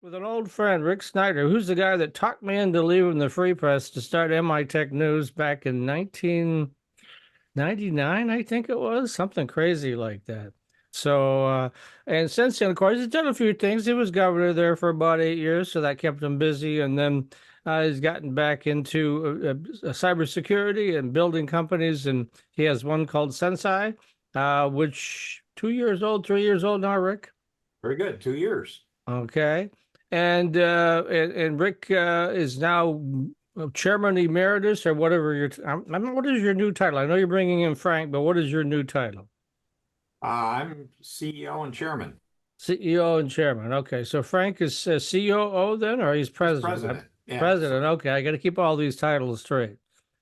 with an old friend, Rick Snyder, who's the guy that talked me into leaving the Free Press to start MITech News back in 1999, I think it was, something crazy like that. And since then, of course, he's done a few things. He was governor there for about 8 years, so that kept him busy. And then he's gotten back into cybersecurity and building companies. And he has one called SensCy, which 2 years old, 3 years old now, Rick. Very good. 2 years. Okay. And Rick is now chairman emeritus or whatever what is your new title? I know you're bringing in Frank, but what is your new title? I'm CEO and chairman. CEO and chairman. Okay. So Frank is COO then, or he's He's president? president. Yeah. President. Okay. I got to keep all these titles straight.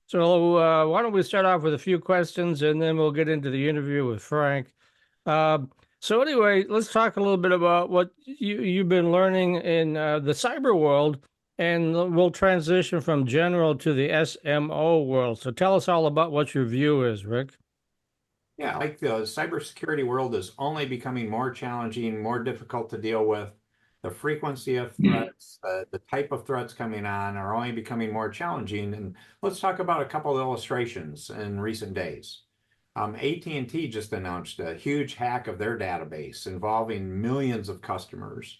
So why don't we start off with a few questions and then we'll get into the interview with Frank. So anyway, let's talk a little bit about what you've been learning in the cyber world, and we'll transition from general to the SMO world. So tell us all about what your view is, Rick. Yeah, like the cybersecurity world is only becoming more challenging, more difficult to deal with. The frequency of threats, the type of threats coming on are only becoming more challenging. And let's talk about a couple of illustrations in recent days. AT&T just announced a huge hack of their database involving millions of customers.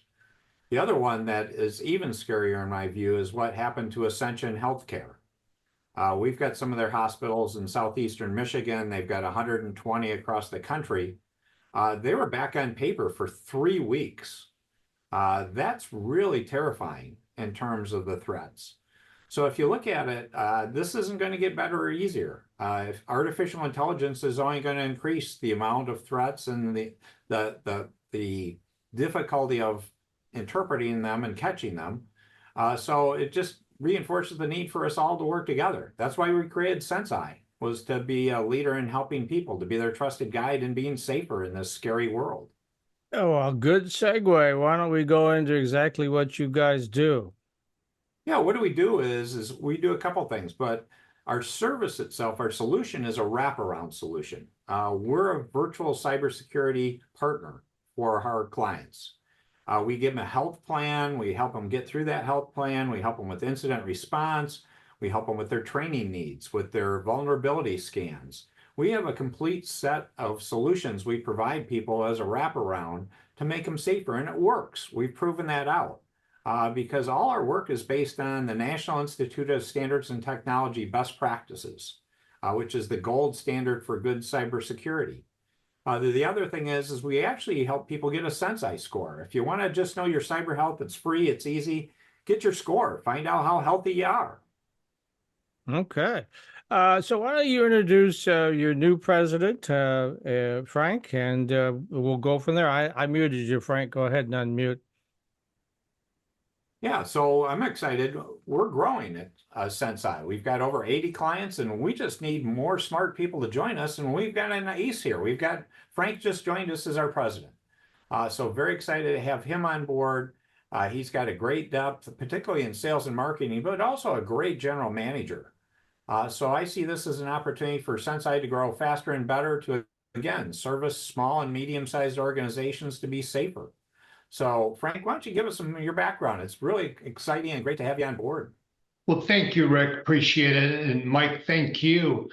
The other one that is even scarier in my view is what happened to Ascension Healthcare. We've got some of their hospitals in southeastern Michigan. They've got 120 across the country. They were back on paper for 3 weeks. That's really terrifying in terms of the threats. So if you look at it, this isn't going to get better or easier. If artificial intelligence is only going to increase the amount of threats and the difficulty of interpreting them and catching them. So it just reinforces the need for us all to work together. That's why we created SensCy, was to be a leader in helping people, to be their trusted guide in being safer in this scary world. Oh, well, good segue. Why don't we go into exactly what you guys do? Yeah, what do we do is we do a couple things, but our service itself, our solution is a wraparound solution. We're a virtual cybersecurity partner for our clients. We give them a health plan. We help them get through that health plan. We help them with incident response. We help them with their training needs, with their vulnerability scans. We have a complete set of solutions we provide people as a wraparound to make them safer, and it works. We've proven that out. Because all our work is based on the National Institute of Standards and Technology best practices, which is the gold standard for good cybersecurity. The other thing is we actually help people get a SensCy score. If you want to just know your cyber health, it's free, it's easy. Get your score, find out how healthy you are. Okay. So why don't you introduce your new president, Frank, and we'll go from there. I muted you, Frank. Go ahead and unmute. Yeah, so I'm excited. We're growing at SensCy. We've got over 80 clients, and we just need more smart people to join us. And we've got an ace here. We've got Frank just joined us as our president. So very excited to have him on board. He's got a great depth, particularly in sales and marketing, but also a great general manager. So I see this as an opportunity for SensCy to grow faster and better to, again, service small and medium-sized organizations to be safer. So, Frank, why don't you give us some of your background? It's really exciting and great to have you on board. Well, thank you, Rick. Appreciate it. And Mike, thank you.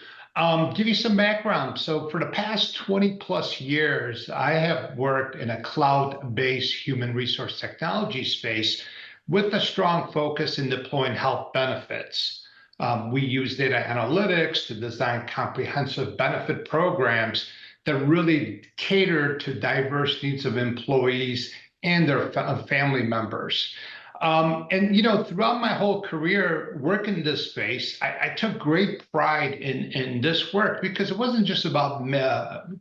Give you some background. So for the past 20 plus years, I have worked in a cloud-based human resource technology space with a strong focus in deploying health benefits. We use data analytics to design comprehensive benefit programs that really cater to diverse needs of employees and their family members. Throughout my whole career working in this space, I took great pride in this work because it wasn't just about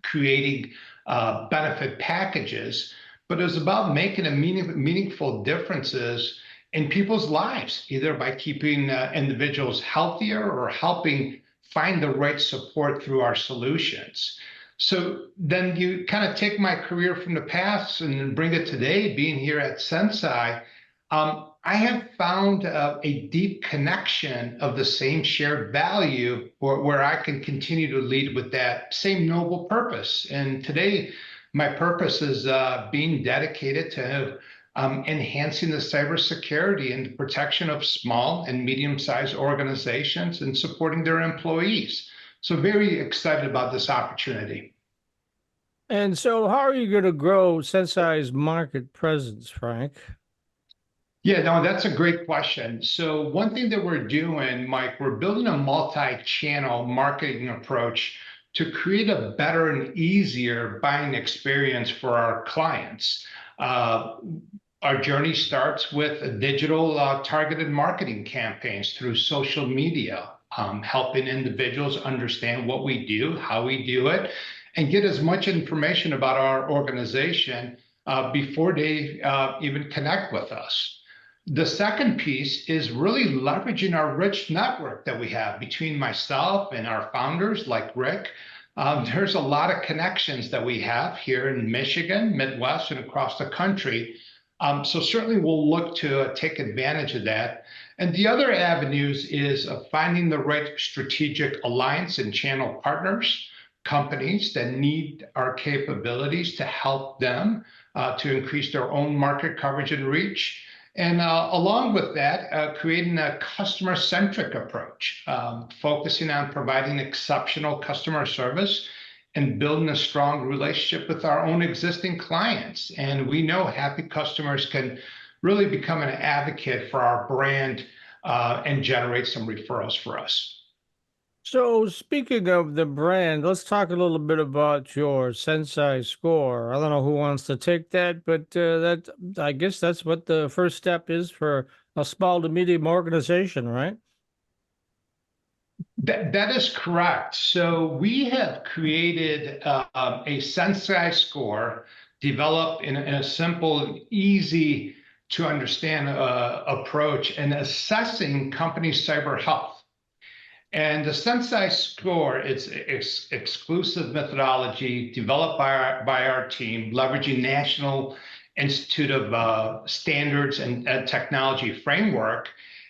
creating benefit packages, but it was about making a meaningful differences in people's lives, either by keeping individuals healthier or helping find the right support through our solutions. So then you kind of take my career from the past and bring it today, being here at SensCy. I have found a deep connection of the same shared value where I can continue to lead with that same noble purpose. And today, my purpose is being dedicated to enhancing the cybersecurity and the protection of small and medium-sized organizations and supporting their employees. So very excited about this opportunity. And so, how are you going to grow SensCy's market presence, Frank? Yeah, no, that's a great question. So one thing that we're doing, Mike, we're building a multi-channel marketing approach to create a better and easier buying experience for our clients. Our journey starts with digital targeted marketing campaigns through social media, helping individuals understand what we do, how we do it, and get as much information about our organization before they even connect with us. The second piece is really leveraging our rich network that we have between myself and our founders like Rick. There's a lot of connections that we have here in Michigan, Midwest, and across the country. So certainly we'll look to take advantage of that. And the other avenues is finding the right strategic alliance and channel partners, companies that need our capabilities to help them to increase their own market coverage and reach. And along with that, creating a customer-centric approach, focusing on providing exceptional customer service and building a strong relationship with our own existing clients. And we know happy customers can really become an advocate for our brand and generate some referrals for us. So, speaking of the brand, let's talk a little bit about your SensCy score. I don't know who wants to take that, but I guess that's what the first step is for a small to medium organization, right? That is correct. So we have created a SensCy score developed in a simple, easy to understand approach in assessing company cyber health. And the SensCy score is exclusive methodology developed by our team, leveraging National Institute of Standards and Technology framework.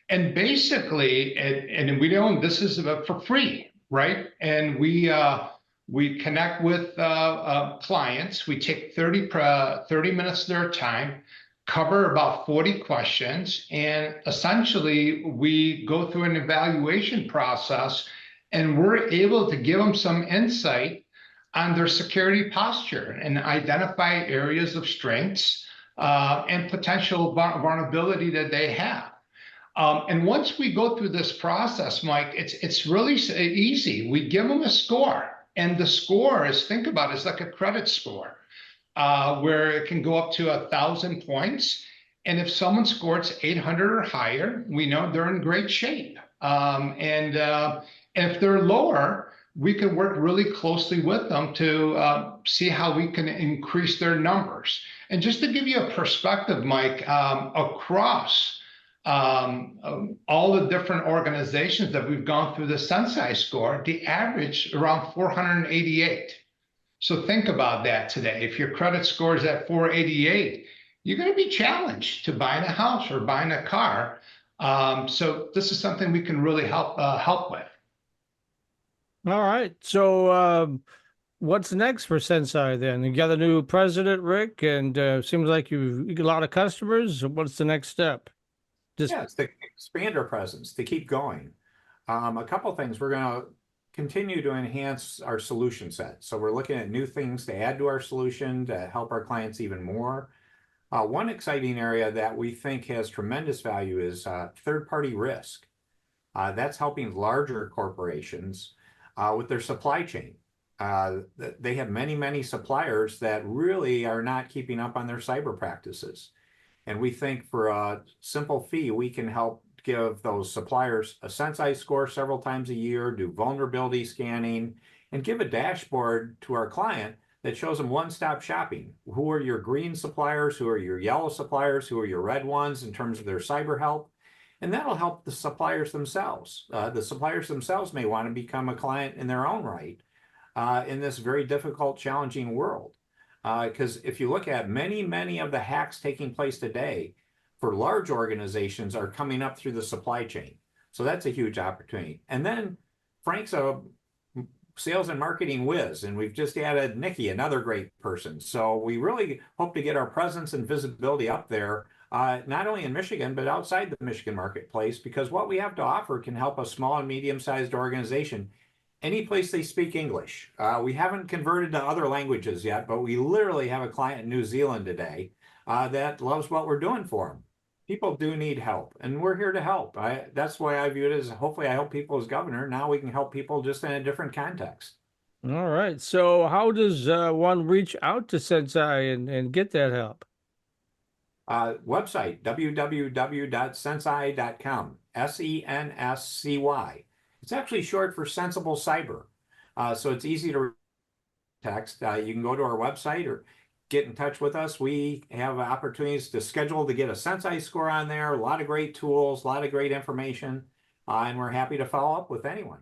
And basically, and we don't, this is for free, right? And we connect with clients. We take 30 minutes of their time, cover about 40 questions, and essentially we go through an evaluation process and we're able to give them some insight on their security posture and identify areas of strengths and potential vulnerability that they have. And once we go through this process, Mike, it's really easy. We give them a score, and the score is, think about it, it's like a credit score. Where it can go up to 1,000 points. And if someone scores 800 or higher, we know they're in great shape. And if they're lower, we can work really closely with them to see how we can increase their numbers. And just to give you a perspective, Mike, across all the different organizations that we've gone through the SensCy score, the average around 488. So think about that today. If your credit score is at 488, you're going to be challenged to buying a house or buying a car. So this is something we can really help with. All right. So what's next for SensCy then? You got a new president, Rick, and seems like you got a lot of customers. What's the next step? Yeah, it's to expand our presence, to keep going. A couple of things. We're going to continue to enhance our solution set. So we're looking at new things to add to our solution to help our clients even more. One exciting area that we think has tremendous value is third-party risk. That's helping larger corporations with their supply chain. They have many, many suppliers that really are not keeping up on their cyber practices. And we think for a simple fee, we can help give those suppliers a SensCy score several times a year, do vulnerability scanning, and give a dashboard to our client that shows them one-stop shopping. Who are your green suppliers? Who are your yellow suppliers? Who are your red ones in terms of their cyber health? And that'll help the suppliers themselves. The suppliers themselves may want to become a client in their own right in this very difficult, challenging world. Because if you look at many of the hacks taking place today, for large organizations are coming up through the supply chain. So that's a huge opportunity. And then Frank's a sales and marketing whiz, and we've just added Nikki, another great person. So we really hope to get our presence and visibility up there, not only in Michigan, but outside the Michigan marketplace, because what we have to offer can help a small and medium-sized organization any place they speak English. We haven't converted to other languages yet, but we literally have a client in New Zealand today that loves what we're doing for them. People do need help, and we're here to help. That's why I view it as, hopefully I help people as governor. Now we can help people just in a different context. All right. So how does one reach out to SensCy and get that help? Website, www.senscy.com, SENSCY. It's actually short for Sensible Cyber. So it's easy to text. You can go to our website or get in touch with us. We have opportunities to schedule to get a SensCy score on there, a lot of great tools, a lot of great information, and we're happy to follow up with anyone.